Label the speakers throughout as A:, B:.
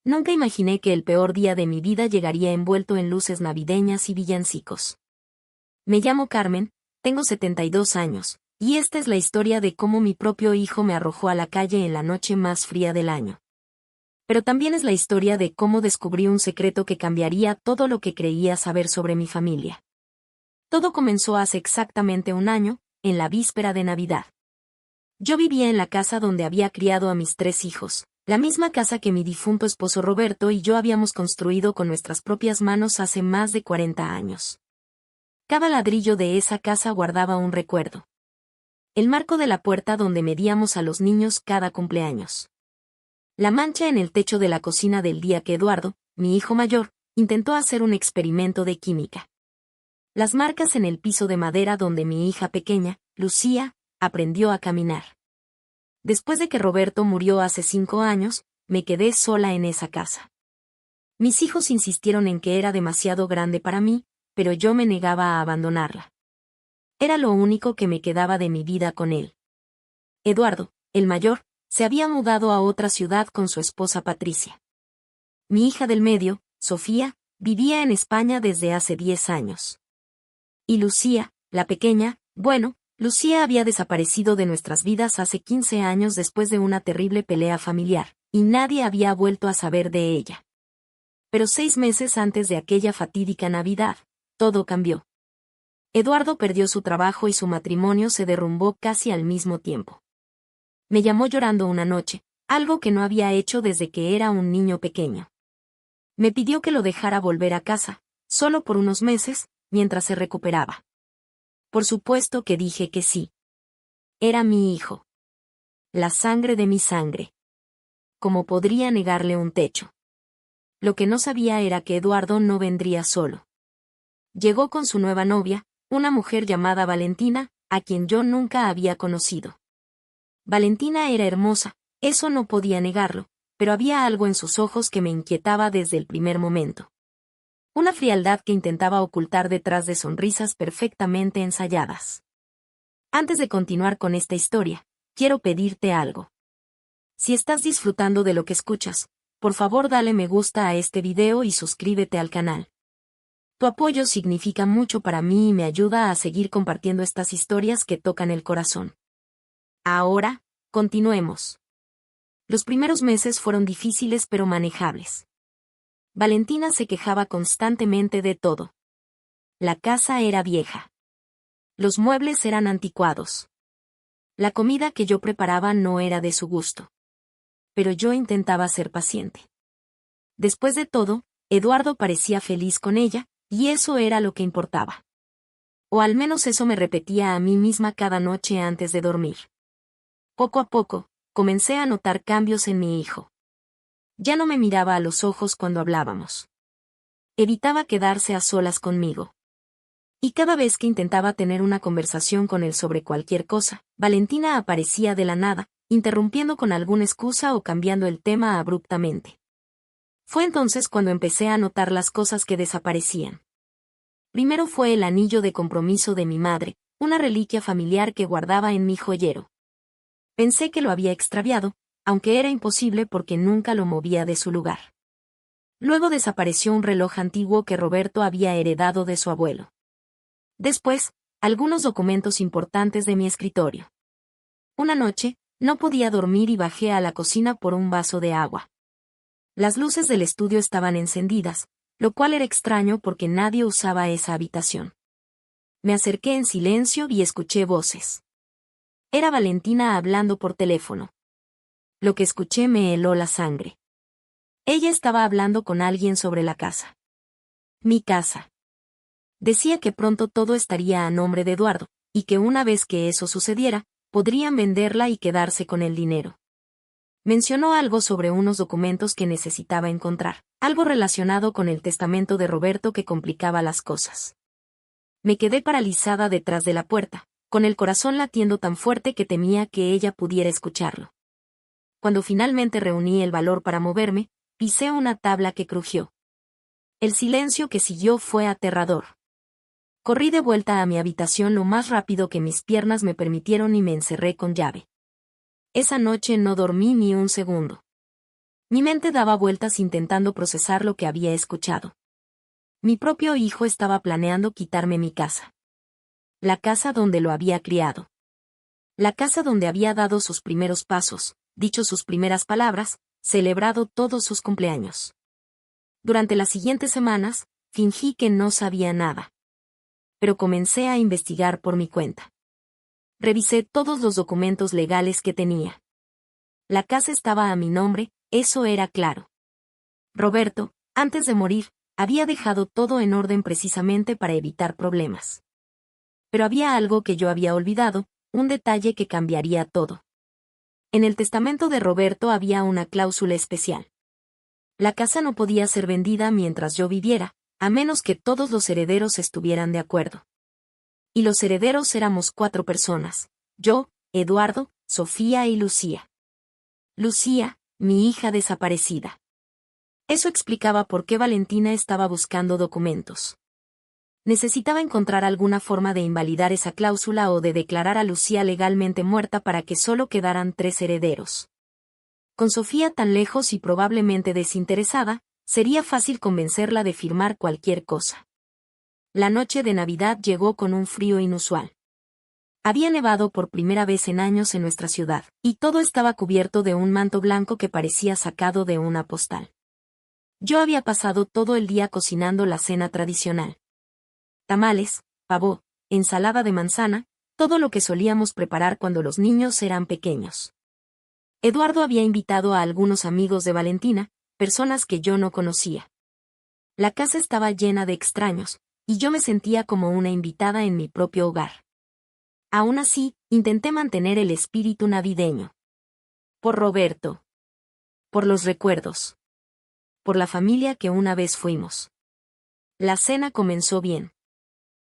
A: Nunca imaginé que el peor día de mi vida llegaría envuelto en luces navideñas y villancicos. Me llamo Carmen, tengo 72 años, y esta es la historia de cómo mi propio hijo me arrojó a la calle en la noche más fría del año. Pero también es la historia de cómo descubrí un secreto que cambiaría todo lo que creía saber sobre mi familia. Todo comenzó hace exactamente un año, en la víspera de Navidad. Yo vivía en la casa donde había criado a mis 3 hijos, la misma casa que mi difunto esposo Roberto y yo habíamos construido con nuestras propias manos hace más de 40 años. Cada ladrillo de esa casa guardaba un recuerdo. El marco de la puerta donde medíamos a los niños cada cumpleaños. La mancha en el techo de la cocina del día que Eduardo, mi hijo mayor, intentó hacer un experimento de química. Las marcas en el piso de madera donde mi hija pequeña, Lucía, aprendió a caminar. Después de que Roberto murió hace 5 años, me quedé sola en esa casa. Mis hijos insistieron en que era demasiado grande para mí, pero yo me negaba a abandonarla. Era lo único que me quedaba de mi vida con él. Eduardo, el mayor, se había mudado a otra ciudad con su esposa Patricia. Mi hija del medio, Sofía, vivía en España desde hace 10 años. Y Lucía, la pequeña, bueno, Lucía había desaparecido de nuestras vidas hace 15 años después de una terrible pelea familiar, y nadie había vuelto a saber de ella. Pero 6 meses antes de aquella fatídica Navidad, todo cambió. Eduardo perdió su trabajo y su matrimonio se derrumbó casi al mismo tiempo. Me llamó llorando una noche, algo que no había hecho desde que era un niño pequeño. Me pidió que lo dejara volver a casa, solo por unos meses, mientras se recuperaba. Por supuesto que dije que sí. Era mi hijo. La sangre de mi sangre. ¿Cómo podría negarle un techo? Lo que no sabía era que Eduardo no vendría solo. Llegó con su nueva novia, una mujer llamada Valentina, a quien yo nunca había conocido. Valentina era hermosa, eso no podía negarlo, pero había algo en sus ojos que me inquietaba desde el primer momento. Una frialdad que intentaba ocultar detrás de sonrisas perfectamente ensayadas. Antes de continuar con esta historia, quiero pedirte algo. Si estás disfrutando de lo que escuchas, por favor dale me gusta a este video y suscríbete al canal. Tu apoyo significa mucho para mí y me ayuda a seguir compartiendo estas historias que tocan el corazón. Ahora, continuemos. Los primeros meses fueron difíciles pero manejables. Valentina se quejaba constantemente de todo. La casa era vieja. Los muebles eran anticuados. La comida que yo preparaba no era de su gusto. Pero yo intentaba ser paciente. Después de todo, Eduardo parecía feliz con ella, y eso era lo que importaba. O al menos eso me repetía a mí misma cada noche antes de dormir. Poco a poco, comencé a notar cambios en mi hijo. Ya no me miraba a los ojos cuando hablábamos. Evitaba quedarse a solas conmigo. Y cada vez que intentaba tener una conversación con él sobre cualquier cosa, Valentina aparecía de la nada, interrumpiendo con alguna excusa o cambiando el tema abruptamente. Fue entonces cuando empecé a notar las cosas que desaparecían. Primero fue el anillo de compromiso de mi madre, una reliquia familiar que guardaba en mi joyero. Pensé que lo había extraviado, aunque era imposible porque nunca lo movía de su lugar. Luego desapareció un reloj antiguo que Roberto había heredado de su abuelo. Después, algunos documentos importantes de mi escritorio. Una noche, no podía dormir y bajé a la cocina por un vaso de agua. Las luces del estudio estaban encendidas, lo cual era extraño porque nadie usaba esa habitación. Me acerqué en silencio y escuché voces. Era Valentina hablando por teléfono. Lo que escuché me heló la sangre. Ella estaba hablando con alguien sobre la casa. Mi casa. Decía que pronto todo estaría a nombre de Eduardo, y que una vez que eso sucediera, podrían venderla y quedarse con el dinero. Mencionó algo sobre unos documentos que necesitaba encontrar, algo relacionado con el testamento de Roberto que complicaba las cosas. Me quedé paralizada detrás de la puerta, con el corazón latiendo tan fuerte que temía que ella pudiera escucharlo. Cuando finalmente reuní el valor para moverme, pisé una tabla que crujió. El silencio que siguió fue aterrador. Corrí de vuelta a mi habitación lo más rápido que mis piernas me permitieron y me encerré con llave. Esa noche no dormí ni un segundo. Mi mente daba vueltas intentando procesar lo que había escuchado. Mi propio hijo estaba planeando quitarme mi casa. La casa donde lo había criado. La casa donde había dado sus primeros pasos, dicho sus primeras palabras, celebrado todos sus cumpleaños. Durante las siguientes semanas, fingí que no sabía nada. Pero comencé a investigar por mi cuenta. Revisé todos los documentos legales que tenía. La casa estaba a mi nombre, eso era claro. Roberto, antes de morir, había dejado todo en orden precisamente para evitar problemas. Pero había algo que yo había olvidado, un detalle que cambiaría todo. En el testamento de Roberto había una cláusula especial. La casa no podía ser vendida mientras yo viviera, a menos que todos los herederos estuvieran de acuerdo. Y los herederos éramos 4 personas: yo, Eduardo, Sofía y Lucía. Lucía, mi hija desaparecida. Eso explicaba por qué Valentina estaba buscando documentos. Necesitaba encontrar alguna forma de invalidar esa cláusula o de declarar a Lucía legalmente muerta para que solo quedaran 3 herederos. Con Sofía tan lejos y probablemente desinteresada, sería fácil convencerla de firmar cualquier cosa. La noche de Navidad llegó con un frío inusual. Había nevado por primera vez en años en nuestra ciudad, y todo estaba cubierto de un manto blanco que parecía sacado de una postal. Yo había pasado todo el día cocinando la cena tradicional. Tamales, pavó, ensalada de manzana, todo lo que solíamos preparar cuando los niños eran pequeños. Eduardo había invitado a algunos amigos de Valentina, personas que yo no conocía. La casa estaba llena de extraños, y yo me sentía como una invitada en mi propio hogar. Aún así, intenté mantener el espíritu navideño. Por Roberto. Por los recuerdos. Por la familia que una vez fuimos. La cena comenzó bien.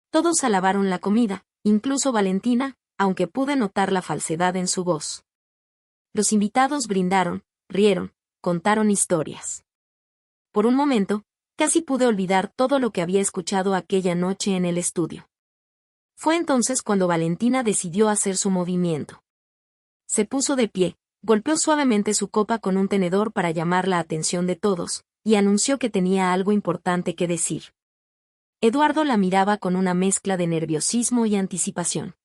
A: Todos alabaron la comida, incluso Valentina, aunque pude notar la falsedad en su voz. Los invitados brindaron, rieron, contaron historias. Por un momento, casi pude olvidar todo lo que había escuchado aquella noche en el estudio. Fue entonces cuando Valentina decidió hacer su movimiento. Se puso de pie, golpeó suavemente su copa con un tenedor para llamar la atención de todos, y anunció que tenía algo importante que decir. Eduardo la miraba con una mezcla de nerviosismo y anticipación.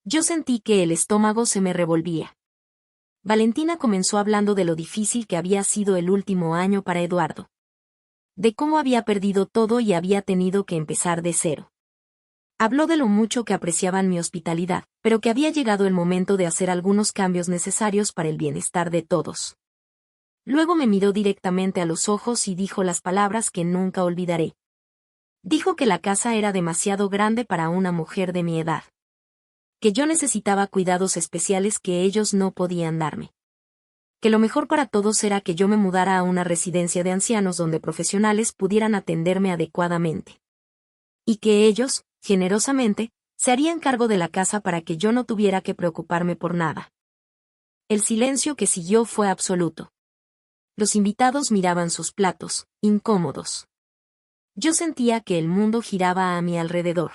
A: Yo sentí que el estómago se me revolvía. Valentina comenzó hablando de lo difícil que había sido el último año para Eduardo. De cómo había perdido todo y había tenido que empezar de cero. Habló de lo mucho que apreciaban mi hospitalidad, pero que había llegado el momento de hacer algunos cambios necesarios para el bienestar de todos. Luego me miró directamente a los ojos y dijo las palabras que nunca olvidaré. Dijo que la casa era demasiado grande para una mujer de mi edad. Que yo necesitaba cuidados especiales que ellos no podían darme. Que lo mejor para todos era que yo me mudara a una residencia de ancianos donde profesionales pudieran atenderme adecuadamente. Y que ellos, generosamente, se harían cargo de la casa para que yo no tuviera que preocuparme por nada. El silencio que siguió fue absoluto. Los invitados miraban sus platos, incómodos. Yo sentía que el mundo giraba a mi alrededor.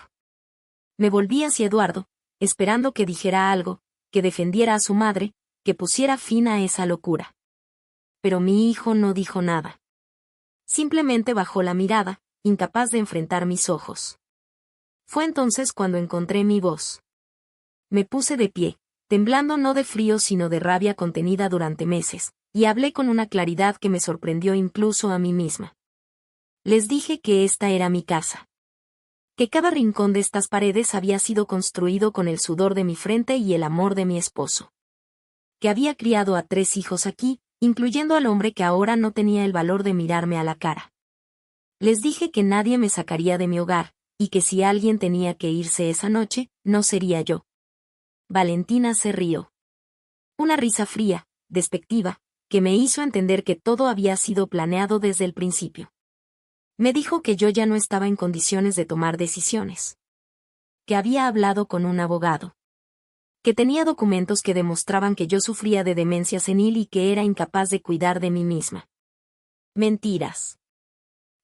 A: Me volví hacia Eduardo, esperando que dijera algo, que defendiera a su madre, que pusiera fin a esa locura. Pero mi hijo no dijo nada. Simplemente bajó la mirada, incapaz de enfrentar mis ojos. Fue entonces cuando encontré mi voz. Me puse de pie, temblando no de frío sino de rabia contenida durante meses, y hablé con una claridad que me sorprendió incluso a mí misma. Les dije que esta era mi casa. Que cada rincón de estas paredes había sido construido con el sudor de mi frente y el amor de mi esposo. Que había criado a 3 hijos aquí, incluyendo al hombre que ahora no tenía el valor de mirarme a la cara. Les dije que nadie me sacaría de mi hogar, y que si alguien tenía que irse esa noche, no sería yo. Valentina se rió. Una risa fría, despectiva, que me hizo entender que todo había sido planeado desde el principio. Me dijo que yo ya no estaba en condiciones de tomar decisiones. Que había hablado con un abogado. Que tenía documentos que demostraban que yo sufría de demencia senil y que era incapaz de cuidar de mí misma. Mentiras.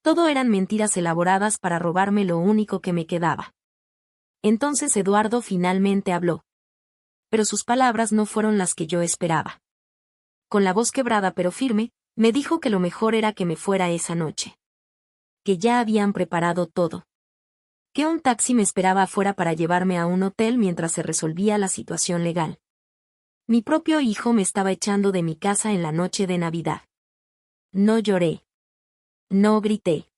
A: Todo eran mentiras elaboradas para robarme lo único que me quedaba. Entonces Eduardo finalmente habló. Pero sus palabras no fueron las que yo esperaba. Con la voz quebrada pero firme, Me dijo que lo mejor era que me fuera esa noche. Que ya habían preparado todo. Que un taxi me esperaba afuera para llevarme a un hotel mientras se resolvía la situación legal. Mi propio hijo me estaba echando de mi casa en la noche de Navidad. No lloré. No grité.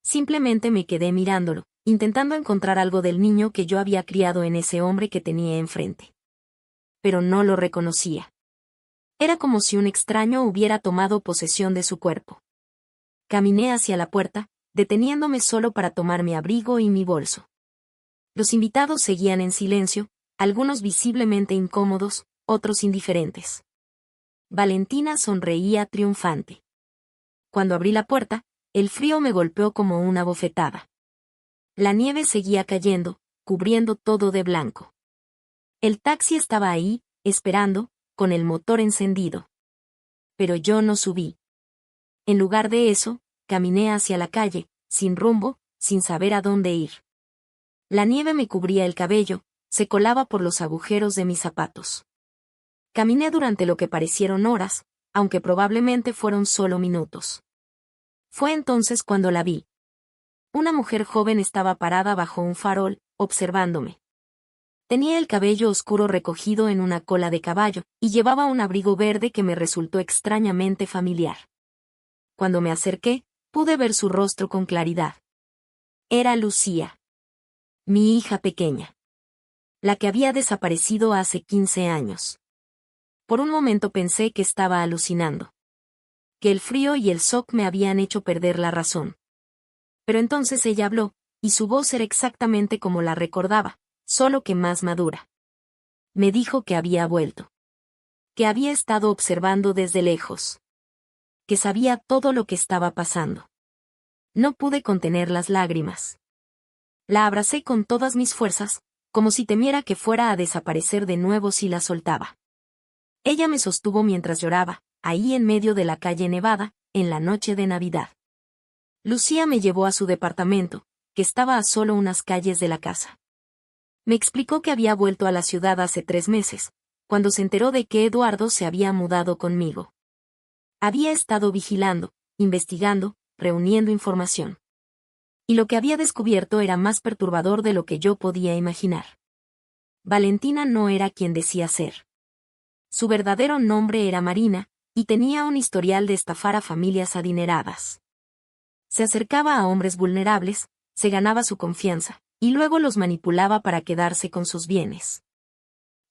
A: Simplemente me quedé mirándolo, intentando encontrar algo del niño que yo había criado en ese hombre que tenía enfrente. Pero no lo reconocía. Era como si un extraño hubiera tomado posesión de su cuerpo. Caminé hacia la puerta, deteniéndome solo para tomar mi abrigo y mi bolso. Los invitados seguían en silencio, algunos visiblemente incómodos, otros indiferentes. Valentina sonreía triunfante. Cuando abrí la puerta, el frío me golpeó como una bofetada. La nieve seguía cayendo, cubriendo todo de blanco. El taxi estaba ahí, esperando, con el motor encendido. Pero yo no subí. En lugar de eso, caminé hacia la calle, sin rumbo, sin saber a dónde ir. La nieve me cubría el cabello, se colaba por los agujeros de mis zapatos. Caminé durante lo que parecieron horas, aunque probablemente fueron solo minutos. Fue entonces cuando la vi. Una mujer joven estaba parada bajo un farol, observándome. Tenía el cabello oscuro recogido en una cola de caballo, y llevaba un abrigo verde que me resultó extrañamente familiar. Cuando me acerqué, pude ver su rostro con claridad. Era Lucía. Mi hija pequeña. La que había desaparecido hace 15 años. Por un momento pensé que estaba alucinando. Que el frío y el shock me habían hecho perder la razón. Pero entonces ella habló, y su voz era exactamente como la recordaba, solo que más madura. Me dijo que había vuelto. Que había estado observando desde lejos. Que sabía todo lo que estaba pasando. No pude contener las lágrimas. La abracé con todas mis fuerzas, como si temiera que fuera a desaparecer de nuevo si la soltaba. Ella me sostuvo mientras lloraba, ahí en medio de la calle nevada, en la noche de Navidad. Lucía me llevó a su departamento, que estaba a solo unas calles de la casa. Me explicó que había vuelto a la ciudad hace 3 meses, cuando se enteró de que Eduardo se había mudado conmigo. Había estado vigilando, investigando, reuniendo información. Y lo que había descubierto era más perturbador de lo que yo podía imaginar. Valentina no era quien decía ser. Su verdadero nombre era Marina, y tenía un historial de estafar a familias adineradas. Se acercaba a hombres vulnerables, se ganaba su confianza, y luego los manipulaba para quedarse con sus bienes.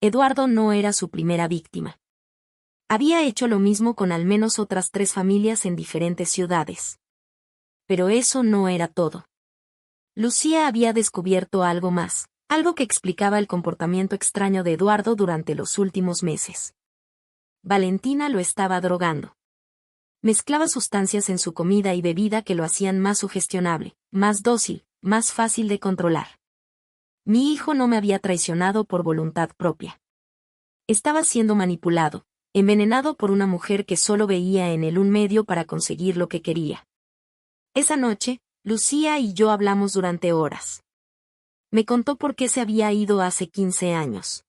A: Eduardo no era su primera víctima. Había hecho lo mismo con al menos otras 3 familias en diferentes ciudades. Pero eso no era todo. Lucía había descubierto algo más, algo que explicaba el comportamiento extraño de Eduardo durante los últimos meses. Valentina lo estaba drogando. Mezclaba sustancias en su comida y bebida que lo hacían más sugestionable, más dócil, más fácil de controlar. Mi hijo no me había traicionado por voluntad propia. Estaba siendo manipulado, envenenado por una mujer que solo veía en él un medio para conseguir lo que quería. Esa noche, Lucía y yo hablamos durante horas. Me contó por qué se había ido hace 15 años.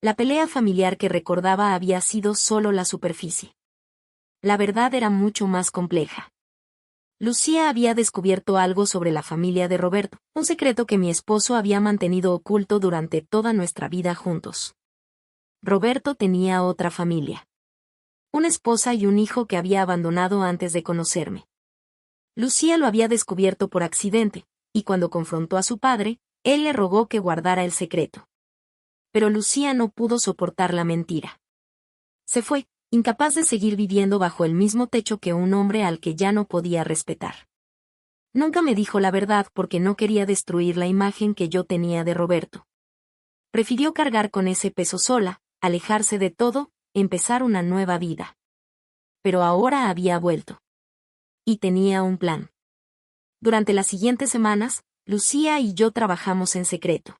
A: La pelea familiar que recordaba había sido solo la superficie. La verdad era mucho más compleja. Lucía había descubierto algo sobre la familia de Roberto, un secreto que mi esposo había mantenido oculto durante toda nuestra vida juntos. Roberto tenía otra familia. Una esposa y un hijo que había abandonado antes de conocerme. Lucía lo había descubierto por accidente, y cuando confrontó a su padre, él le rogó que guardara el secreto. Pero Lucía no pudo soportar la mentira. Se fue, incapaz de seguir viviendo bajo el mismo techo que un hombre al que ya no podía respetar. Nunca me dijo la verdad porque no quería destruir la imagen que yo tenía de Roberto. Prefirió cargar con ese peso sola, alejarse de todo, empezar una nueva vida. Pero ahora había vuelto. Y tenía un plan. Durante las siguientes semanas, Lucía y yo trabajamos en secreto.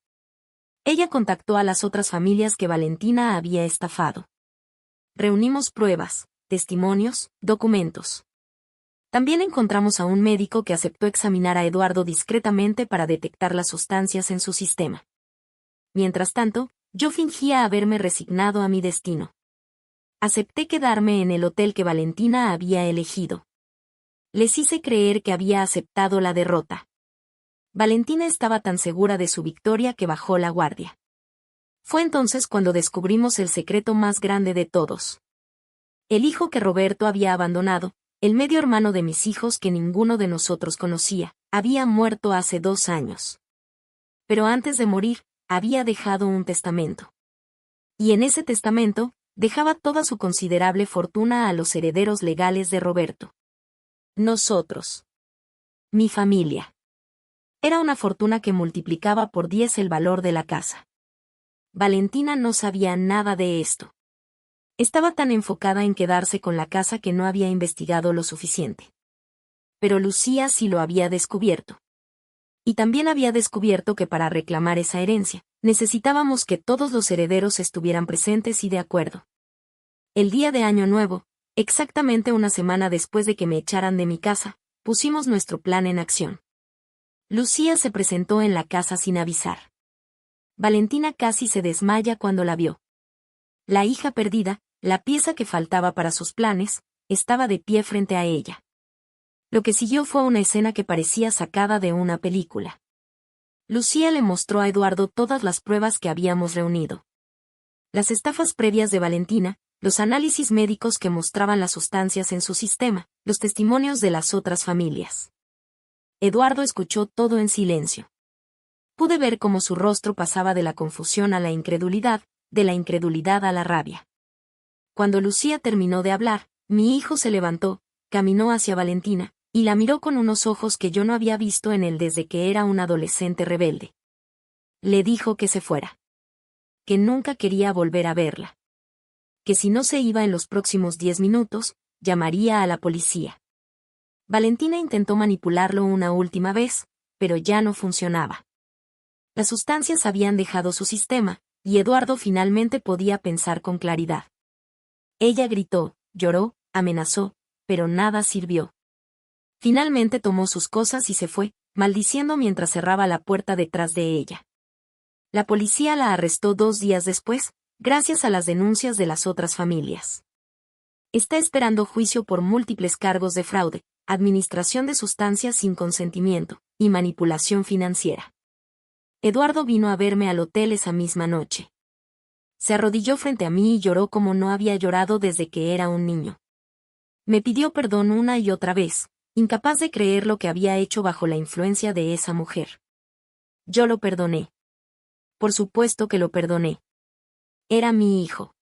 A: Ella contactó a las otras familias que Valentina había estafado. Reunimos pruebas, testimonios, documentos. También encontramos a un médico que aceptó examinar a Eduardo discretamente para detectar las sustancias en su sistema. Mientras tanto, yo fingía haberme resignado a mi destino. Acepté quedarme en el hotel que Valentina había elegido. Les hice creer que había aceptado la derrota. Valentina estaba tan segura de su victoria que bajó la guardia. Fue entonces cuando descubrimos el secreto más grande de todos. El hijo que Roberto había abandonado, el medio hermano de mis hijos que ninguno de nosotros conocía, había muerto hace 2 años. Pero antes de morir, había dejado un testamento. Y en ese testamento, dejaba toda su considerable fortuna a los herederos legales de Roberto. Nosotros. Mi familia. Era una fortuna que multiplicaba por 10 el valor de la casa. Valentina no sabía nada de esto. Estaba tan enfocada en quedarse con la casa que no había investigado lo suficiente. Pero Lucía sí lo había descubierto. Y también había descubierto que para reclamar esa herencia, necesitábamos que todos los herederos estuvieran presentes y de acuerdo. El día de Año Nuevo, exactamente una semana después de que me echaran de mi casa, pusimos nuestro plan en acción. Lucía se presentó en la casa sin avisar. Valentina casi se desmaya cuando la vio. La hija perdida, la pieza que faltaba para sus planes, estaba de pie frente a ella. Lo que siguió fue una escena que parecía sacada de una película. Lucía le mostró a Eduardo todas las pruebas que habíamos reunido. Las estafas previas de Valentina, los análisis médicos que mostraban las sustancias en su sistema, los testimonios de las otras familias. Eduardo escuchó todo en silencio. Pude ver cómo su rostro pasaba de la confusión a la incredulidad, de la incredulidad a la rabia. Cuando Lucía terminó de hablar, mi hijo se levantó, caminó hacia Valentina, y la miró con unos ojos que yo no había visto en él desde que era un adolescente rebelde. Le dijo que se fuera. Que nunca quería volver a verla. Que si no se iba en los próximos 10 minutos, llamaría a la policía. Valentina intentó manipularlo una última vez, pero ya no funcionaba. Las sustancias habían dejado su sistema, y Eduardo finalmente podía pensar con claridad. Ella gritó, lloró, amenazó, pero nada sirvió. Finalmente tomó sus cosas y se fue, maldiciendo mientras cerraba la puerta detrás de ella. La policía la arrestó 2 días después, gracias a las denuncias de las otras familias. Está esperando juicio por múltiples cargos de fraude, administración de sustancias sin consentimiento, y manipulación financiera. Eduardo vino a verme al hotel esa misma noche. Se arrodilló frente a mí y lloró como no había llorado desde que era un niño. Me pidió perdón una y otra vez, incapaz de creer lo que había hecho bajo la influencia de esa mujer. Yo lo perdoné. Por supuesto que lo perdoné. Era mi hijo.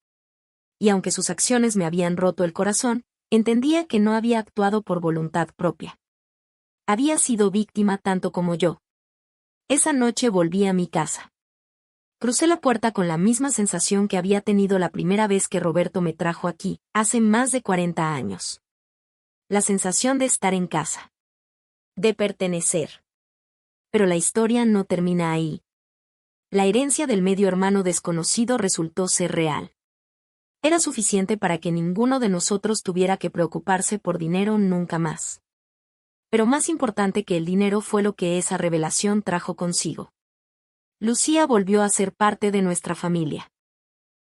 A: Y aunque sus acciones me habían roto el corazón, entendía que no había actuado por voluntad propia. Había sido víctima tanto como yo. Esa noche volví a mi casa. Crucé la puerta con la misma sensación que había tenido la primera vez que Roberto me trajo aquí, hace más de 40 años. La sensación de estar en casa. De pertenecer. Pero la historia no termina ahí. La herencia del medio hermano desconocido resultó ser real. Era suficiente para que ninguno de nosotros tuviera que preocuparse por dinero nunca más. Pero más importante que el dinero fue lo que esa revelación trajo consigo. Lucía volvió a ser parte de nuestra familia.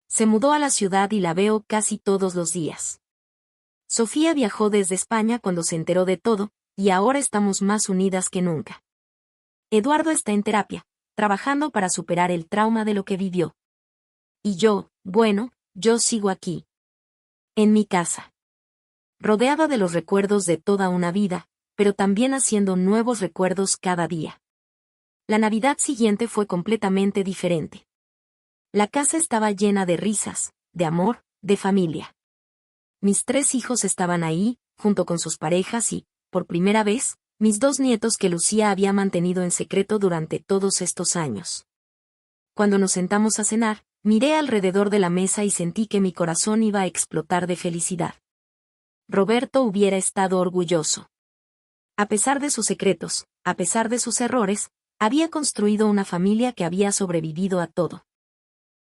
A: Se mudó a la ciudad y la veo casi todos los días. Sofía viajó desde España cuando se enteró de todo, y ahora estamos más unidas que nunca. Eduardo está en terapia, trabajando para superar el trauma de lo que vivió. Y yo, bueno, yo sigo aquí. En mi casa. Rodeada de los recuerdos de toda una vida, pero también haciendo nuevos recuerdos cada día. La Navidad siguiente fue completamente diferente. La casa estaba llena de risas, de amor, de familia. Mis 3 hijos estaban ahí, junto con sus parejas y, por primera vez, mis 2 nietos que Lucía había mantenido en secreto durante todos estos años. Cuando nos sentamos a cenar, miré alrededor de la mesa y sentí que mi corazón iba a explotar de felicidad. Roberto hubiera estado orgulloso. A pesar de sus secretos, a pesar de sus errores, había construido una familia que había sobrevivido a todo.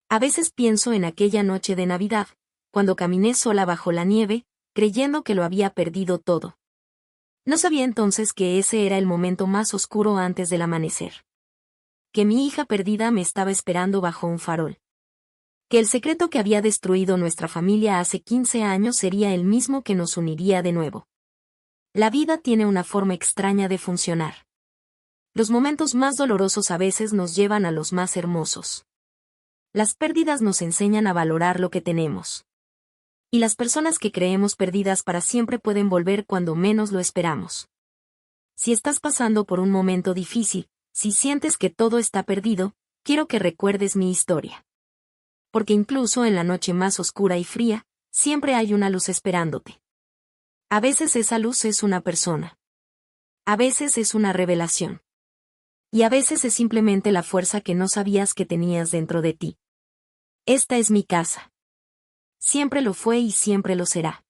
A: A veces pienso en aquella noche de Navidad, cuando caminé sola bajo la nieve, creyendo que lo había perdido todo. No sabía entonces que ese era el momento más oscuro antes del amanecer. Que mi hija perdida me estaba esperando bajo un farol. Que el secreto que había destruido nuestra familia hace 15 años sería el mismo que nos uniría de nuevo. La vida tiene una forma extraña de funcionar. Los momentos más dolorosos a veces nos llevan a los más hermosos. Las pérdidas nos enseñan a valorar lo que tenemos. Y las personas que creemos perdidas para siempre pueden volver cuando menos lo esperamos. Si estás pasando por un momento difícil, si sientes que todo está perdido, quiero que recuerdes mi historia. Porque incluso en la noche más oscura y fría, siempre hay una luz esperándote. A veces esa luz es una persona. A veces es una revelación. Y a veces es simplemente la fuerza que no sabías que tenías dentro de ti. Esta es mi casa. Siempre lo fue y siempre lo será.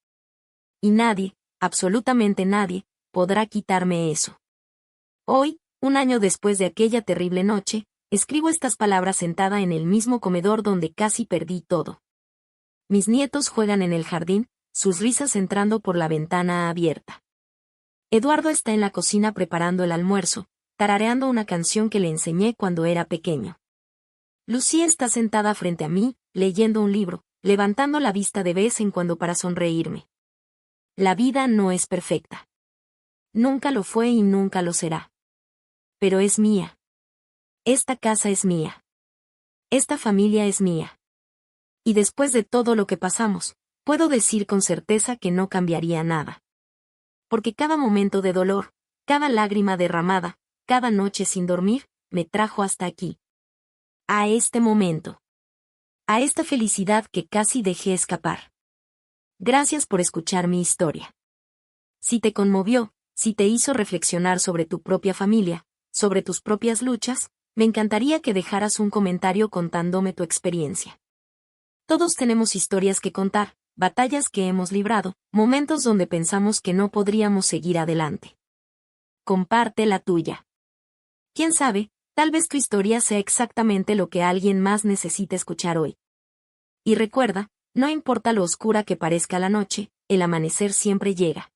A: Y nadie, absolutamente nadie, podrá quitarme eso. Hoy, un año después de aquella terrible noche, escribo estas palabras sentada en el mismo comedor donde casi perdí todo. Mis nietos juegan en el jardín, sus risas entrando por la ventana abierta. Eduardo está en la cocina preparando el almuerzo, tarareando una canción que le enseñé cuando era pequeño. Lucía está sentada frente a mí, leyendo un libro, levantando la vista de vez en cuando para sonreírme. La vida no es perfecta. Nunca lo fue y nunca lo será. Pero es mía. Esta casa es mía. Esta familia es mía. Y después de todo lo que pasamos, puedo decir con certeza que no cambiaría nada. Porque cada momento de dolor, cada lágrima derramada, cada noche sin dormir, me trajo hasta aquí. A este momento. A esta felicidad que casi dejé escapar. Gracias por escuchar mi historia. Si te conmovió, si te hizo reflexionar sobre tu propia familia, sobre tus propias luchas, me encantaría que dejaras un comentario contándome tu experiencia. Todos tenemos historias que contar, batallas que hemos librado, momentos donde pensamos que no podríamos seguir adelante. Comparte la tuya. Quién sabe, tal vez tu historia sea exactamente lo que alguien más necesita escuchar hoy. Y recuerda, no importa lo oscura que parezca la noche, el amanecer siempre llega.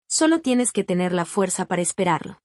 A: Solo tienes que tener la fuerza para esperarlo.